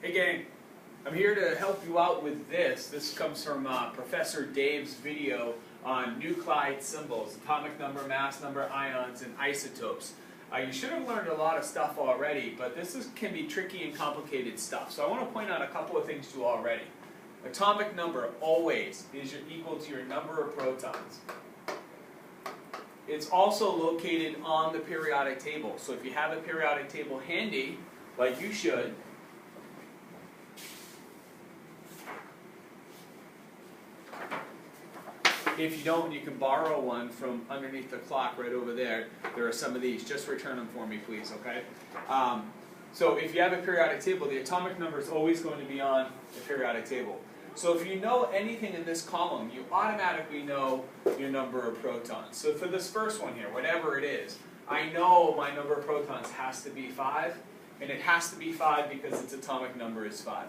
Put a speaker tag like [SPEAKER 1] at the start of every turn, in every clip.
[SPEAKER 1] Hey gang, I'm here to help you out with this. This comes from Professor Dave's video on Nuclide symbols, atomic number, mass number, ions, and isotopes. You should have learned a lot of stuff already, but can be tricky and complicated stuff. So I want to point out a couple of things to you already. Atomic number always is equal to your number of protons. It's also located on the periodic table. So if you have a periodic table handy, like you should, if you don't, you can borrow one from underneath the clock right over there. There are some of these. Just return them for me, please, okay? So if you have a periodic table, the atomic number is always going to be on the periodic table. So if you know anything in this column, you automatically know your number of protons. So for this first one here, whatever it is, I know my number of protons has to be 5, and it has to be 5 because its atomic number is 5.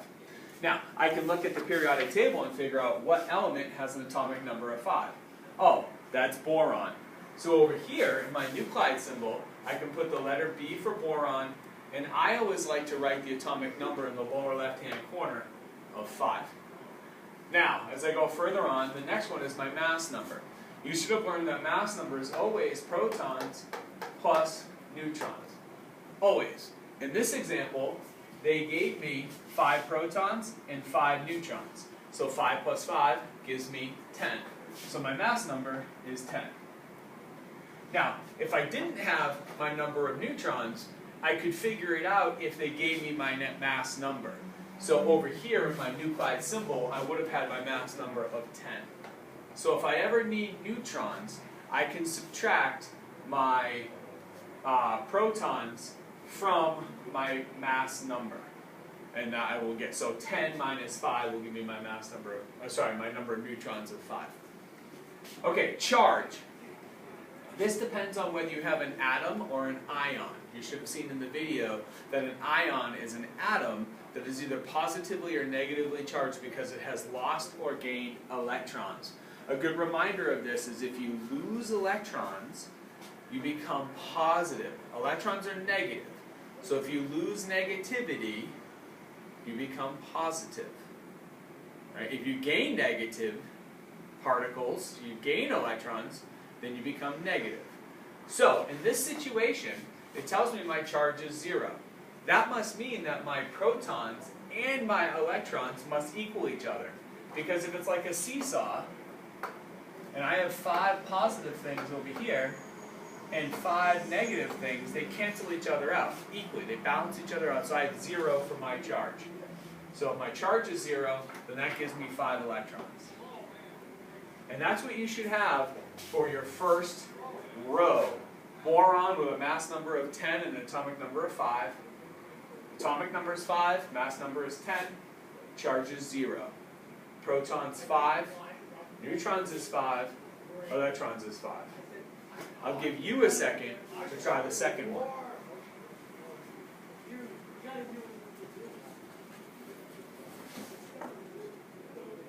[SPEAKER 1] Now, I can look at the periodic table and figure out what element has an atomic number of 5. Oh, that's boron. So over here, in my Nuclide symbol, I can put the letter B for boron, and I always like to write the atomic number in the lower left-hand corner of 5. Now, as I go further on, the next one is my mass number. You should have learned that mass number is always protons plus neutrons. Always. In this example, they gave me 5 protons and 5 neutrons. So 5 plus 5 gives me 10. So my mass number is 10. Now, if I didn't have my number of neutrons, I could figure it out if they gave me my net mass number. So over here in my Nuclide symbol, I would have had my mass number of 10. So if I ever need neutrons, I can subtract my protons from my mass number. And I will get, so 10 minus 5 will give me my mass number, my number of neutrons of 5. Okay, charge. This depends on whether you have an atom or an ion. You should have seen in the video that an ion is an atom that is either positively or negatively charged because it has lost or gained electrons. A good reminder of this is if you lose electrons, you become positive. Electrons are negative. So if you lose negativity, you become positive. Right? If you gain negative particles, you gain electrons, then you become negative. So in this situation, it tells me my charge is 0. That must mean that my protons and my electrons must equal each other. Because if it's like a seesaw, and I have 5 positive things over here, and 5 negative things, they cancel each other out equally. They balance each other out, so I have 0 for my charge. So if my charge is 0, then that gives me 5 electrons. And that's what you should have for your first row. Boron with a mass number of 10 and an atomic number of 5. Atomic number is 5, mass number is 10, charge is 0. Protons 5, neutrons is 5, electrons is 5. I'll give you a second to try the second one.